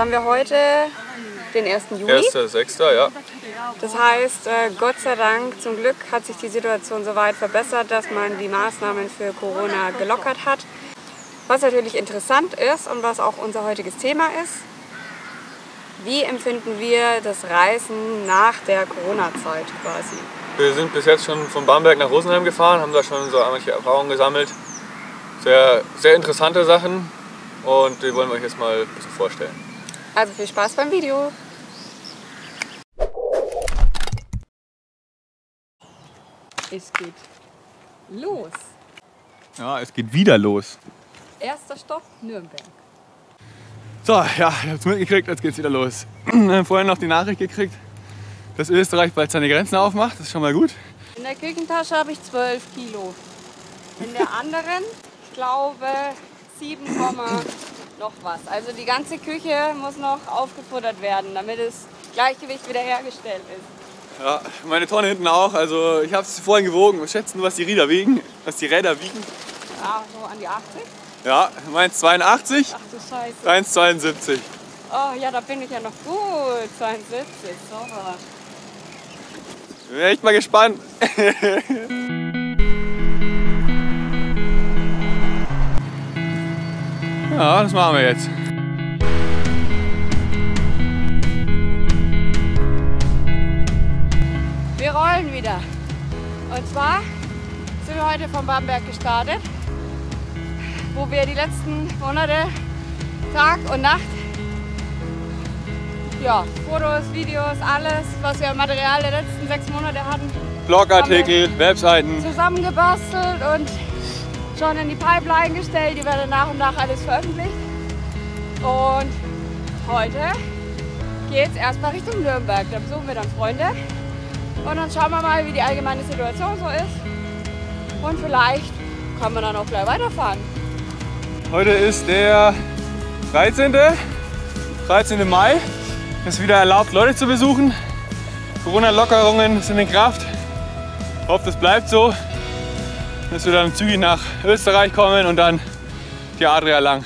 haben wir heute den 1. Juli. 1.6., ja. Das heißt, Gott sei Dank, zum Glück hat sich die Situation so weit verbessert, dass man die Maßnahmen für Corona gelockert hat. Was natürlich interessant ist und was auch unser heutiges Thema ist, wie empfinden wir das Reisen nach der Corona-Zeit quasi? Wir sind bis jetzt schon von Bamberg nach Rosenheim gefahren, haben da schon so manche Erfahrungen gesammelt. Sehr, sehr interessante Sachen und die wollen wir euch jetzt mal ein bisschen vorstellen. Also viel Spaß beim Video! Es geht los! Ja, es geht wieder los. Erster Stopp, Nürnberg. So, ja, ich hab's mitgekriegt, jetzt geht's wieder los. Vorhin noch die Nachricht gekriegt, dass Österreich bald seine Grenzen aufmacht, das ist schon mal gut. In der Küchentasche habe ich 12 Kilo. In der anderen, ich glaube, 7, noch was. Also die ganze Küche muss noch aufgefuttert werden, damit das Gleichgewicht wiederhergestellt ist. Ja, meine Tonne hinten auch. Also ich habe es vorhin gewogen. Was schätzen, was die Räder wiegen? Ja, so an die 80. Ja, meins 82. Ach du Scheiße. Deins 72. Oh ja, da bin ich ja noch gut. 72, super. Bin echt mal gespannt. Ja, das machen wir jetzt. Wir rollen wieder. Und zwar sind wir heute von Bamberg gestartet, wo wir die letzten Monate, Tag und Nacht, ja, Fotos, Videos, alles, was wir Material der letzten 6 Monate hatten, Blogartikel, Webseiten. Zusammengebastelt und schon in die Pipeline gestellt. Die werden nach und nach alles veröffentlicht. Und heute geht es erstmal Richtung Nürnberg. Da besuchen wir dann Freunde. Und dann schauen wir mal, wie die allgemeine Situation so ist. Und vielleicht kann man dann auch gleich weiterfahren. Heute ist der 13. Mai. Es ist wieder erlaubt, Leute zu besuchen. Corona-Lockerungen sind in Kraft. Ich hoffe, das bleibt so, dass wir dann zügig nach Österreich kommen und dann die Adria lang.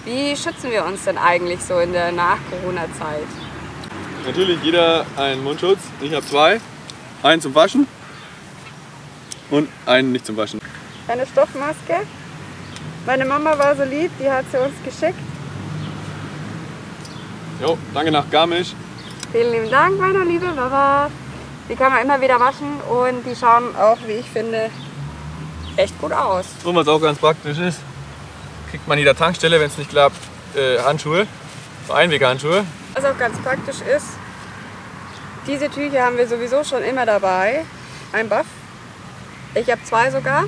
Wie schützen wir uns denn eigentlich so in der Nach-Corona-Zeit? Natürlich jeder einen Mundschutz. Ich habe 2. Einen zum Waschen und einen nicht zum Waschen. Eine Stoffmaske. Meine Mama war so lieb, die hat sie uns geschickt. Jo, danke nach Garmisch. Vielen lieben Dank, meine liebe Mama. Die kann man immer wieder waschen und die schauen auch, wie ich finde, echt gut aus. Und was auch ganz praktisch ist, kriegt man in jeder Tankstelle, wenn es nicht klappt, Handschuhe, so Einweghandschuhe. Was auch ganz praktisch ist, diese Tücher haben wir sowieso schon immer dabei. Ein Buff. Ich habe 2 sogar.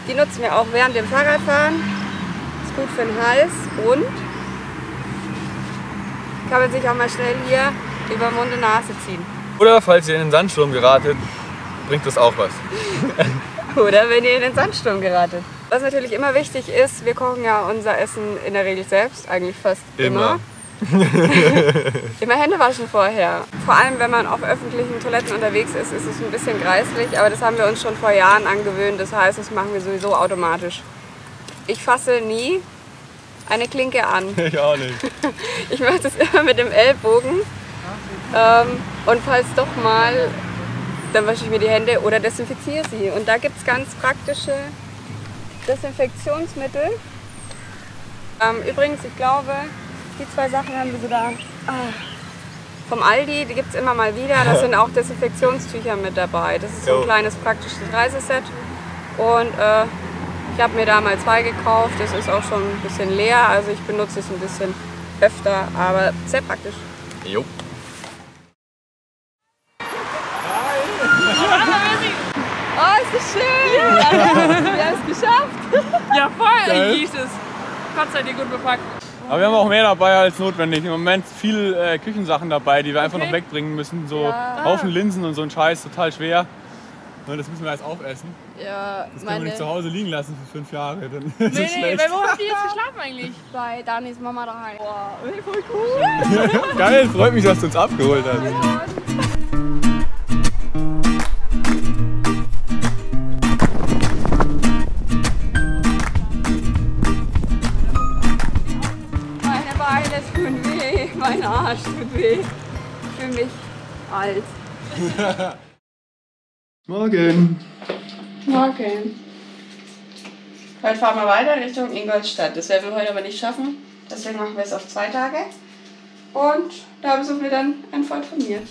Die nutzen wir auch während dem Fahrradfahren. Ist gut für den Hals und kann man sich auch mal schnell hier über Mund und Nase ziehen. Oder falls ihr in den Sandsturm geratet, bringt das auch was. Oder wenn ihr in den Sandsturm geratet. Was natürlich immer wichtig ist, wir kochen ja unser Essen in der Regel selbst, eigentlich fast immer. Immer Hände waschen vorher. Vor allem, wenn man auf öffentlichen Toiletten unterwegs ist, ist es ein bisschen greislich, aber das haben wir uns schon vor Jahren angewöhnt. Das heißt, das machen wir sowieso automatisch. Ich fasse nie eine Klinke an. Ich auch nicht. Ich mache das immer mit dem Ellbogen. Und falls doch mal, dann wasche ich mir die Hände oder desinfiziere sie. Und da gibt es ganz praktische Desinfektionsmittel. Übrigens, ich glaube, die 2 Sachen haben wir sogar vom Aldi, die gibt es immer mal wieder. Da sind auch Desinfektionstücher mit dabei. Das ist so ein kleines praktisches Reiseset. Und ich habe mir da mal 2 gekauft. Das ist auch schon ein bisschen leer, also ich benutze es ein bisschen öfter, aber sehr praktisch. Jo. Oh, ist das schön! Ja. Wir haben es geschafft! Ja, voll! Wie ist es? Gott sei Dank gut bepackt. Aber wir haben auch mehr dabei als notwendig. Im Moment viel Küchensachen dabei, die wir einfach noch wegbringen müssen. So Haufen Linsen und so ein Scheiß, total schwer. Und das müssen wir jetzt aufessen. Ja, das können wir nicht zu Hause liegen lassen für 5 Jahre. Dann Nee, ist es schlecht. wo habt ihr jetzt geschlafen eigentlich? bei Danis Mama daheim. Boah, voll cool! Geil, freut mich, dass du uns abgeholt hast. tun weh, mein Arsch tut weh. Ich fühle mich alt. Morgen. Morgen. Heute fahren wir weiter Richtung Ingolstadt. Das werden wir heute aber nicht schaffen. Deswegen machen wir es auf 2 Tage. Und da besuchen wir dann einen Freund von mir.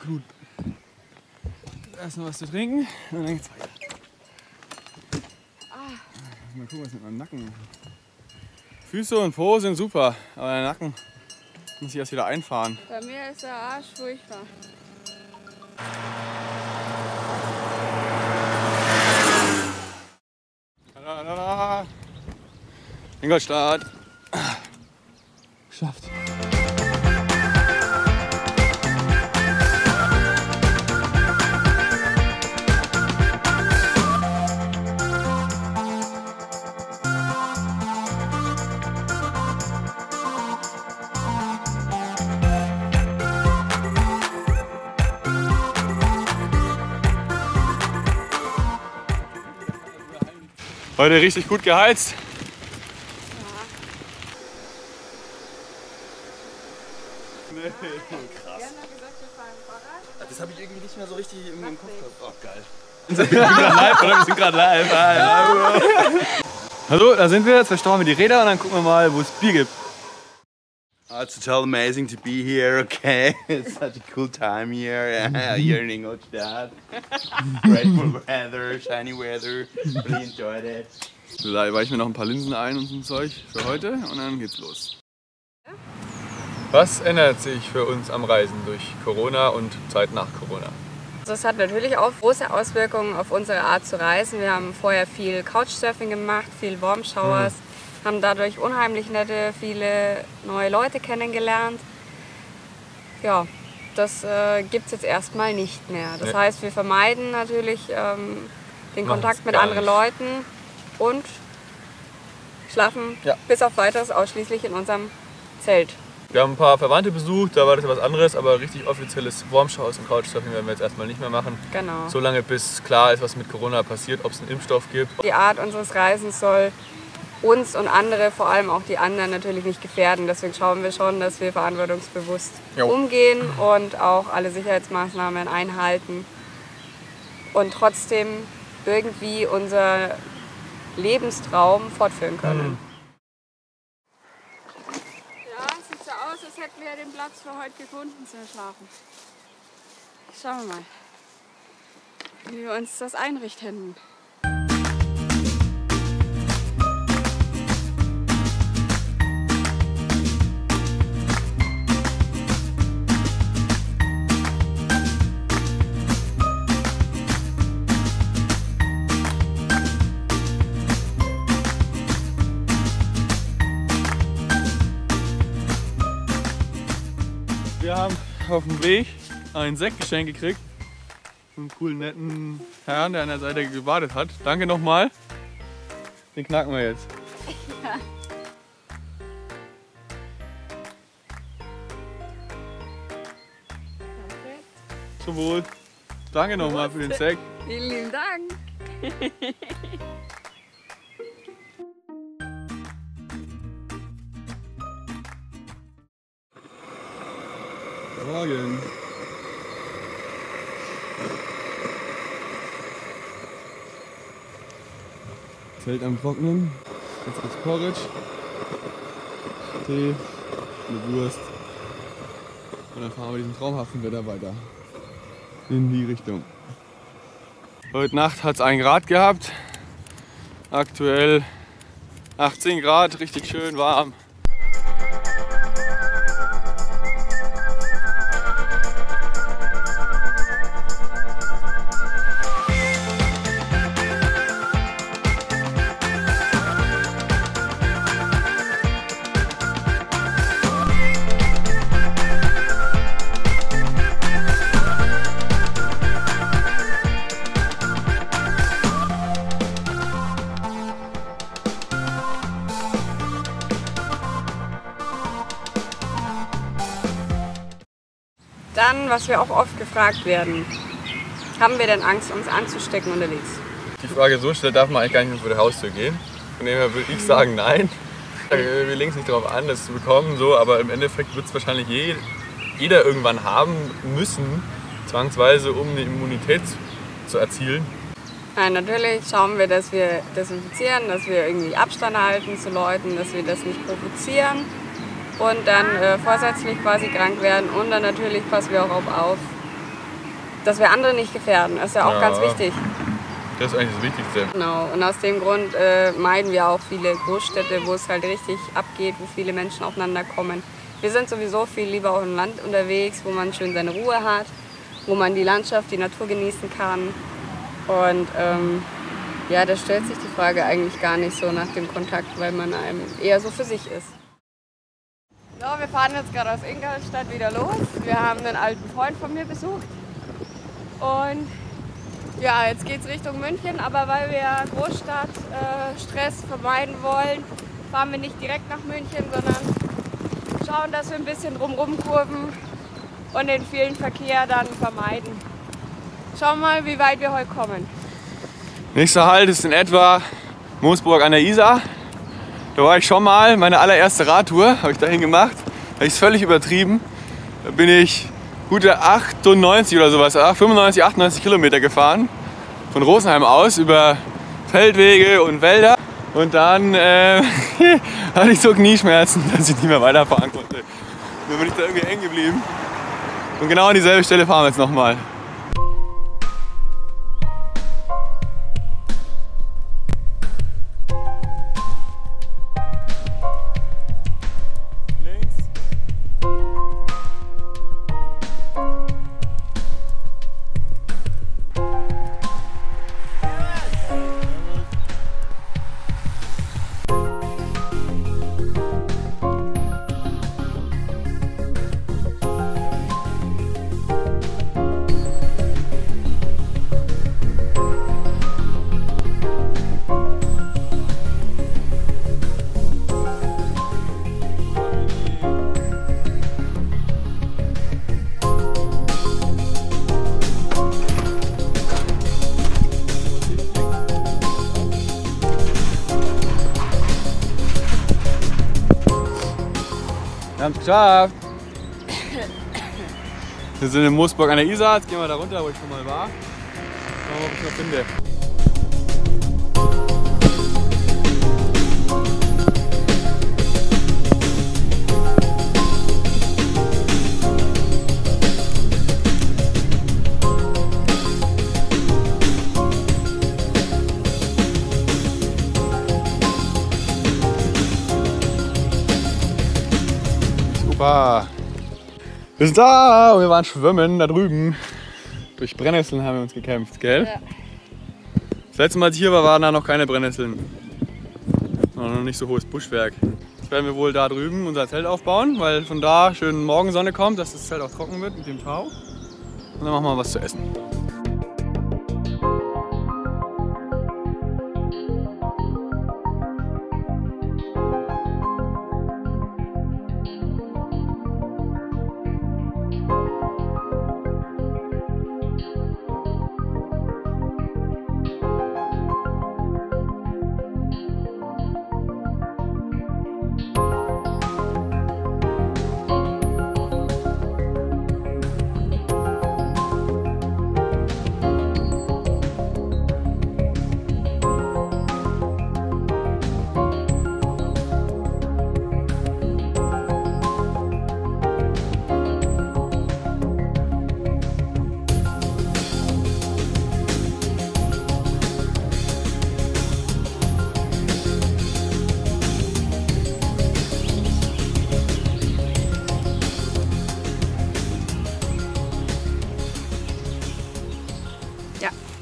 Gut. Erst noch was zu trinken und dann geht's weiter. Mal gucken, was mit meinem Nacken macht. Füße und Po sind super, aber der Nacken muss ich erst wieder einfahren. Bei mir ist der Arsch furchtbar. Ingolstadt. Geschafft. Heute richtig gut geheizt. Nee. Krass. Das habe ich irgendwie nicht mehr so richtig im Kopf gehabt. Oh, geil. Wir sind gerade live. Hallo, da sind wir. Jetzt verstauen wir die Räder und dann gucken wir mal, wo es Bier gibt. Oh, it's total amazing to be here, okay? It's such a cool time here. Here in Ingolstadt. Grateful weather, shiny weather. Really enjoyed it. So, da weiche ich mir noch ein paar Linsen ein und so ein Zeug für heute und dann geht's los. Was ändert sich für uns am Reisen durch Corona und Zeit nach Corona? Also es hat natürlich auch große Auswirkungen auf unsere Art zu reisen. Wir haben vorher viel Couchsurfing gemacht, viel Warm Showers, haben dadurch unheimlich nette, viele neue Leute kennengelernt. Ja, das gibt es jetzt erstmal nicht mehr. Das heißt, wir vermeiden natürlich den Kontakt mit anderen Leuten und schlafen bis auf Weiteres ausschließlich in unserem Zelt. Wir haben ein paar Verwandte besucht, da war das ja was anderes, aber richtig offizielles Warm Showers und Couchsurfing werden wir jetzt erstmal nicht mehr machen. Genau. Solange bis klar ist, was mit Corona passiert, ob es einen Impfstoff gibt. Die Art unseres Reisens soll uns und andere, vor allem auch die anderen, natürlich nicht gefährden. Deswegen schauen wir schon, dass wir verantwortungsbewusst umgehen und auch alle Sicherheitsmaßnahmen einhalten und trotzdem irgendwie unser Lebenstraum fortführen können. Ja, sieht so aus, als hätten wir den Platz für heute gefunden zum Schlafen. Schauen wir mal, wie wir uns das einrichten. Wir haben auf dem Weg ein Sektgeschenk gekriegt. Einen coolen, netten Herrn, der an der Seite gewartet hat. Danke nochmal. Den knacken wir jetzt. Ja. Perfekt. Zum Wohl. Danke nochmal für den Sekt. Vielen lieben Dank. Morgen. Zelt am Trocknen. Jetzt gibt's Porridge, Tee, eine Wurst. Und dann fahren wir diesen traumhaften Wetter weiter. in die Richtung. Heute Nacht hat es 1 Grad gehabt. Aktuell 18 Grad, richtig schön warm. Dann, was wir auch oft gefragt werden, haben wir denn Angst, uns anzustecken unterwegs? Die Frage so stellt, darf man eigentlich gar nicht mehr vor die Haustür gehen. Von dem her würde ich sagen, nein. Wir legen es nicht darauf an, das zu bekommen, so, aber im Endeffekt wird es wahrscheinlich jeder irgendwann haben müssen, zwangsweise, um eine Immunität zu erzielen. Nein, natürlich schauen wir, dass wir desinfizieren, dass wir irgendwie Abstand halten zu Leuten, dass wir das nicht provozieren und dann vorsätzlich quasi krank werden. Und dann natürlich passen wir auch auf, dass wir andere nicht gefährden. Das ist ja auch ganz wichtig. Das ist eigentlich das Wichtigste. Genau, und aus dem Grund meiden wir auch viele Großstädte, wo es halt richtig abgeht, wo viele Menschen aufeinander kommen. Wir sind sowieso viel lieber auf dem Land unterwegs, wo man schön seine Ruhe hat, wo man die Landschaft, die Natur genießen kann. Und ja, da stellt sich die Frage eigentlich gar nicht so nach dem Kontakt, weil man einem eher so für sich ist. So, wir fahren jetzt gerade aus Ingolstadt wieder los. Wir haben einen alten Freund von mir besucht. Und ja, jetzt geht es Richtung München, aber weil wir Großstadtstress vermeiden wollen, fahren wir nicht direkt nach München, sondern schauen, dass wir ein bisschen drumherum kurven und den vielen Verkehr dann vermeiden. Schauen wir mal, wie weit wir heute kommen. Nächster Halt ist in etwa Moosburg an der Isar. Da war ich schon mal, meine allererste Radtour habe ich dahin gemacht. Da habe ich es völlig übertrieben. Da bin ich gute 98 oder sowas, 95, 98 Kilometer gefahren. Von Rosenheim aus über Feldwege und Wälder. Und dann hatte ich so Knieschmerzen, dass ich nicht mehr weiterfahren konnte. Dann bin ich da irgendwie hängen geblieben. Und genau an dieselbe Stelle fahren wir jetzt nochmal. Wir haben es geschafft! Wir sind in Moosburg an der Isar, jetzt gehen wir da runter, wo ich schon mal war. Schauen wir mal, ob ich noch finde. Super! Wir sind da und wir waren schwimmen da drüben. Durch Brennnesseln haben wir uns gekämpft, gell? Ja. Das letzte Mal, als ich hier war, waren da noch keine Brennnesseln. Noch nicht so hohes Buschwerk. Jetzt werden wir wohl da drüben unser Zelt aufbauen, weil von da schön Morgensonne kommt, dass das Zelt auch trocken wird mit dem Tau. Und dann machen wir was zu essen.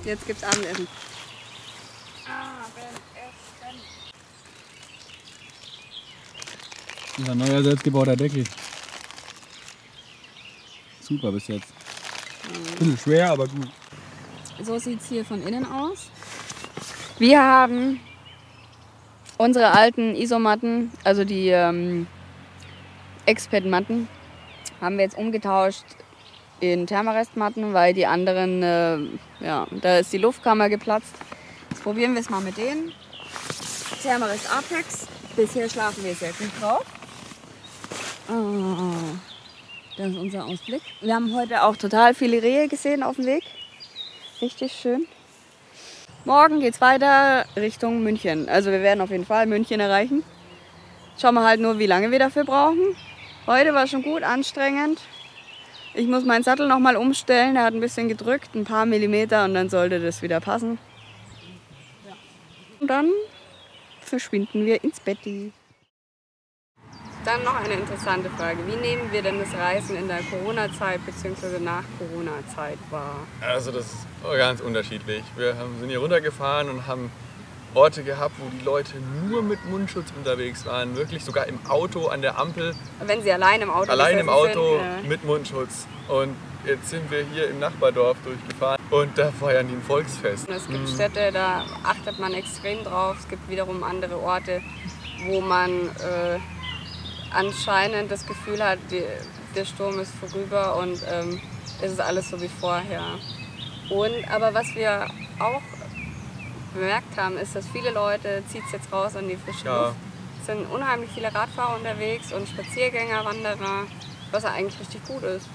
Jetzt gibt's Abendessen. Unser neuer selbstgebauter Deckel. Super bis jetzt. Bisschen schwer, aber gut. So sieht es hier von innen aus. Wir haben unsere alten Isomatten, also die Exped-Matten, haben wir jetzt umgetauscht in Thermarest-Matten, weil die anderen, ja, da ist die Luftkammer geplatzt. Jetzt probieren wir es mal mit denen. Thermarest Apex. Bisher schlafen wir sehr gut drauf. Oh, das ist unser Ausblick. Wir haben heute auch total viele Rehe gesehen auf dem Weg. Richtig schön. Morgen geht's weiter Richtung München. Also wir werden auf jeden Fall München erreichen. Schauen wir halt nur, wie lange wir dafür brauchen. Heute war schon gut anstrengend. Ich muss meinen Sattel noch mal umstellen. Der hat ein bisschen gedrückt, ein paar Millimeter, und dann sollte das wieder passen. Und dann verschwinden wir ins Betti. Dann noch eine interessante Frage. Wie nehmen wir denn das Reisen in der Corona-Zeit bzw. nach Corona-Zeit wahr? Also das ist ganz unterschiedlich. Wir sind hier runtergefahren und haben Orte gehabt, wo die Leute nur mit Mundschutz unterwegs waren. Wirklich sogar im Auto, an der Ampel. Wenn sie allein im Auto sind, mit Mundschutz. Und jetzt sind wir hier im Nachbardorf durchgefahren und da feiern die ein Volksfest. Es gibt Städte, da achtet man extrem drauf. Es gibt wiederum andere Orte, wo man anscheinend das Gefühl hat, der Sturm ist vorüber und es ist alles so wie vorher. Aber was wir auch bemerkt haben, ist, dass viele Leute zieht es jetzt raus an die frische Luft. Es sind unheimlich viele Radfahrer unterwegs und Spaziergänger, Wanderer, was ja eigentlich richtig gut ist.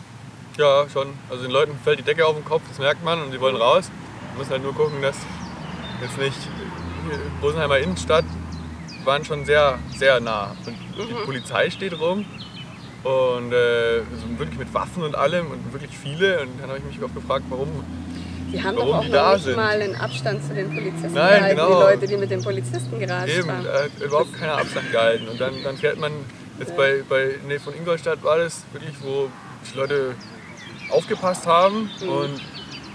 Ja, schon. Also den Leuten fällt die Decke auf den Kopf, das merkt man, und sie wollen raus. Man muss halt nur gucken, dass jetzt nicht Rosenheimer Innenstadt waren schon sehr, sehr nah. Und die Polizei steht rum und wirklich mit Waffen und allem und wirklich viele. Und dann habe ich mich auch gefragt, warum die haben doch auch noch nicht mal einen Abstand zu den Polizisten gehalten, genau. Die Leute, die mit den Polizisten geratscht haben. Überhaupt keinen Abstand gehalten. Und dann fährt man jetzt von Ingolstadt war das wirklich, wo die Leute aufgepasst haben. Und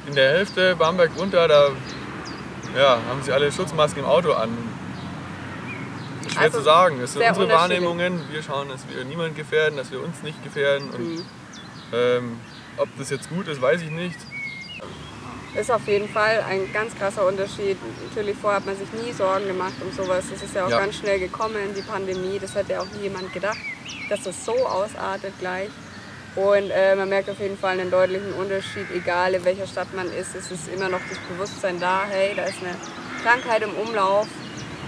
in der Hälfte Bamberg runter, da haben sie alle Schutzmasken im Auto an. Schwer zu sagen. Das sind unsere Wahrnehmungen. Wir schauen, dass wir niemanden gefährden, dass wir uns nicht gefährden. Und ob das jetzt gut ist, weiß ich nicht. Ist auf jeden Fall ein ganz krasser Unterschied. Natürlich vorher hat man sich nie Sorgen gemacht um sowas. Das ist ja auch ganz schnell gekommen, die Pandemie. Das hätte ja auch nie jemand gedacht, dass das so ausartet gleich. Und man merkt auf jeden Fall einen deutlichen Unterschied, egal in welcher Stadt man ist. Es ist immer noch das Bewusstsein da, hey, da ist eine Krankheit im Umlauf,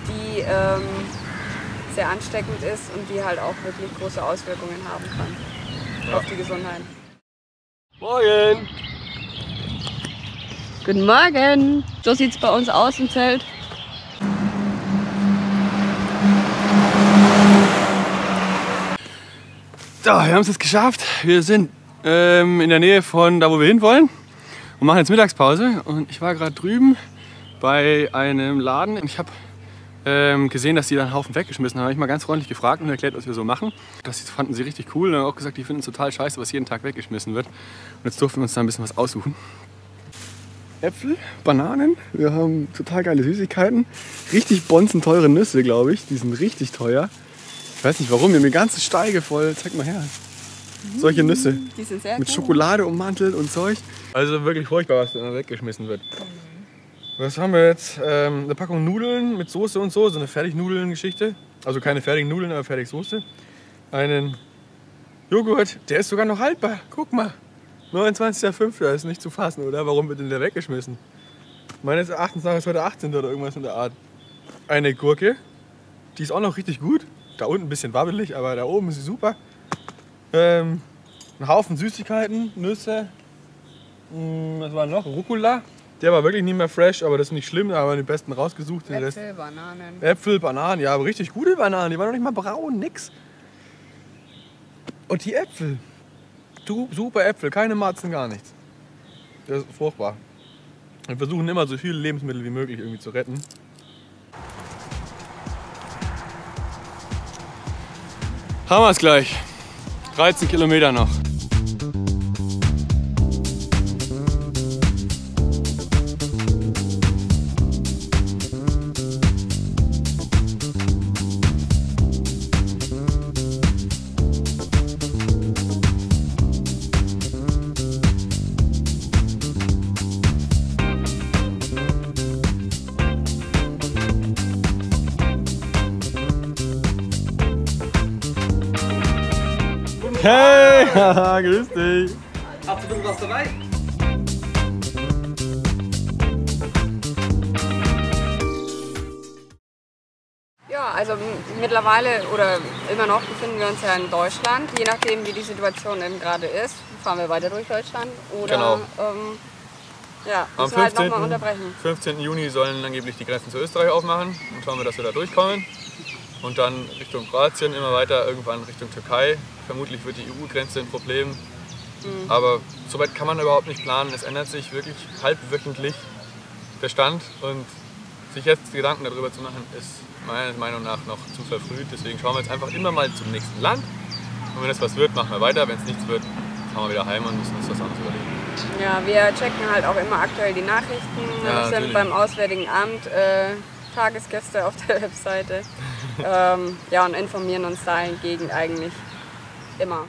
die sehr ansteckend ist und die halt auch wirklich große Auswirkungen haben kann auf die Gesundheit. Morgen! Guten Morgen! So sieht es bei uns aus im Zelt. So, wir haben es jetzt geschafft. Wir sind in der Nähe von da, wo wir hinwollen, und machen jetzt Mittagspause. Und ich war gerade drüben bei einem Laden und ich habe gesehen, dass die da einen Haufen weggeschmissen haben. Da habe ich mal ganz freundlich gefragt und erklärt, was wir so machen. Das fanden sie richtig cool und haben auch gesagt, die finden es total scheiße, was jeden Tag weggeschmissen wird. Und jetzt durften wir uns da ein bisschen was aussuchen. Äpfel, Bananen, wir haben total geile Süßigkeiten. Richtig bonzenteure Nüsse, glaube ich. Die sind richtig teuer. Ich weiß nicht warum, wir haben die ganze Steige voll. Zeig mal her. Solche Nüsse. Die sind sehr mit Schokolade ummantelt und Zeug. Also wirklich furchtbar, was da weggeschmissen wird. Was haben wir jetzt? Eine Packung Nudeln mit Soße und so. So eine Fertignudeln-Geschichte. Also keine fertigen Nudeln, aber Fertigsoße. Einen Joghurt, der ist sogar noch haltbar. Guck mal. 29.05. ist nicht zu fassen, oder? Warum wird denn der weggeschmissen? Meines Erachtens nach ist heute 18. oder irgendwas in der Art. Eine Gurke, die ist auch noch richtig gut. Da unten ein bisschen wabbelig, aber da oben ist sie super. Ein Haufen Süßigkeiten, Nüsse. Was war noch? Rucola. Der war wirklich nicht mehr fresh, aber das ist nicht schlimm. Da haben wir den besten rausgesucht. Äpfel, Bananen. Äpfel, Bananen, ja, aber richtig gute Bananen. Die waren noch nicht mal braun, nix. Und die Äpfel. Super Äpfel, keine Matzen, gar nichts. Das ist furchtbar. Wir versuchen immer so viele Lebensmittel wie möglich irgendwie zu retten. Haben wir es gleich. 13 Kilometer noch. 1 Hey, haha, grüß dich. Habt ihr ein bisschen was dabei? Ja, also mittlerweile oder immer noch befinden wir uns ja in Deutschland. Je nachdem, wie die Situation eben gerade ist, fahren wir weiter durch Deutschland oder Genau. Ja, Am müssen wir halt nochmal unterbrechen. 15. Juni sollen angeblich die Grenzen zu Österreich aufmachen. Und schauen wir, dass wir da durchkommen. Und dann Richtung Kroatien, immer weiter irgendwann Richtung Türkei. Vermutlich wird die EU-Grenze ein Problem. Aber soweit kann man überhaupt nicht planen. Es ändert sich wirklich halbwöchentlich der Stand. Und sich jetzt Gedanken darüber zu machen, ist meiner Meinung nach noch zu verfrüht. Deswegen schauen wir jetzt einfach immer mal zum nächsten Land. Und wenn es was wird, machen wir weiter. Wenn es nichts wird, fahren wir wieder heim und müssen uns das anderes überlegen. Ja, wir checken halt auch immer aktuell die Nachrichten. Ja, wir sind beim Auswärtigen Amt Tagesgäste auf der Webseite. Ja, und informieren uns dahingegen eigentlich immer.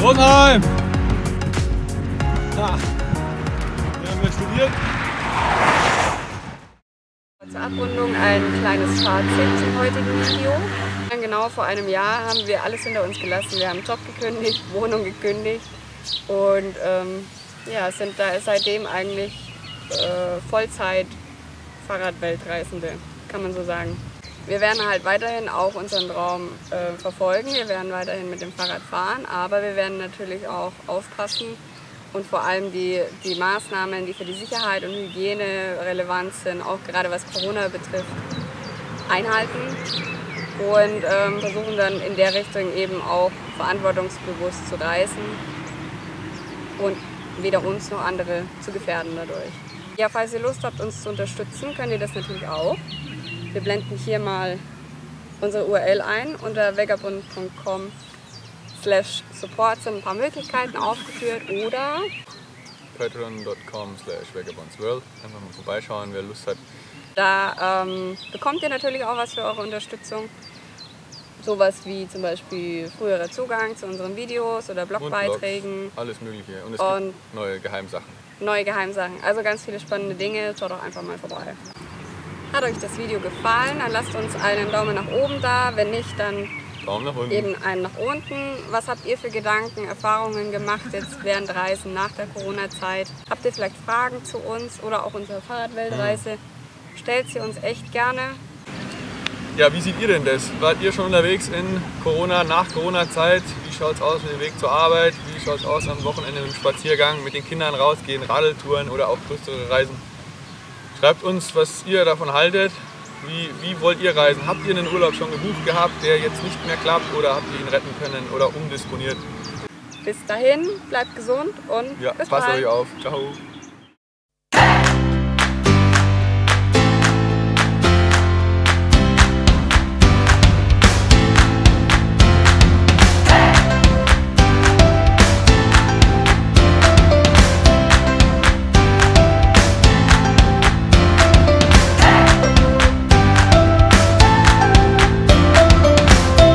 Rosenheim! Ha. Wir haben hier studiert. Zur Abrundung ein kleines Fazit zum heutigen Video. Genau vor einem Jahr haben wir alles hinter uns gelassen. Wir haben Job gekündigt, Wohnung gekündigt und ja, sind da seitdem eigentlich Vollzeit Fahrradweltreisende, kann man so sagen. Wir werden halt weiterhin auch unseren Traum verfolgen. Wir werden weiterhin mit dem Fahrrad fahren, aber wir werden natürlich auch aufpassen und vor allem die Maßnahmen, die für die Sicherheit und Hygiene relevant sind, auch gerade was Corona betrifft, einhalten und versuchen dann in der Richtung eben auch verantwortungsbewusst zu reisen und weder uns noch andere zu gefährden dadurch. Ja, falls ihr Lust habt, uns zu unterstützen, könnt ihr das natürlich auch. Wir blenden hier mal unsere URL ein. Unter vagabond.com/support sind ein paar Möglichkeiten aufgeführt oder patreon.com/vagabondsworld. Einfach mal vorbeischauen, wer Lust hat. Da bekommt ihr natürlich auch was für eure Unterstützung. Sowas wie zum Beispiel früherer Zugang zu unseren Videos oder Blogbeiträgen. Blogs, alles Mögliche. Und es gibt neue Geheimsachen. Neue Geheimsachen. Also ganz viele spannende Dinge. Schaut doch einfach mal vorbei. Hat euch das Video gefallen, dann lasst uns einen Daumen nach oben da. Wenn nicht, dann Daumen nach unten. Eben einen nach unten. Was habt ihr für Gedanken, Erfahrungen gemacht jetzt während Reisen nach der Corona-Zeit? Habt ihr vielleicht Fragen zu uns oder auch unserer Fahrradweltreise? Stellt sie uns echt gerne. Ja, wie seht ihr denn das? Wart ihr schon unterwegs in Corona, nach Corona-Zeit? Wie schaut es aus mit dem Weg zur Arbeit? Wie schaut es aus am Wochenende mit dem Spaziergang, mit den Kindern rausgehen, Radeltouren oder auch größere Reisen? Schreibt uns, was ihr davon haltet. Wie wollt ihr reisen? Habt ihr einen Urlaub schon gebucht gehabt, der jetzt nicht mehr klappt, oder habt ihr ihn retten können oder umdisponiert? Bis dahin, bleibt gesund und Ja, bis passt bald. euch auf. Ciao.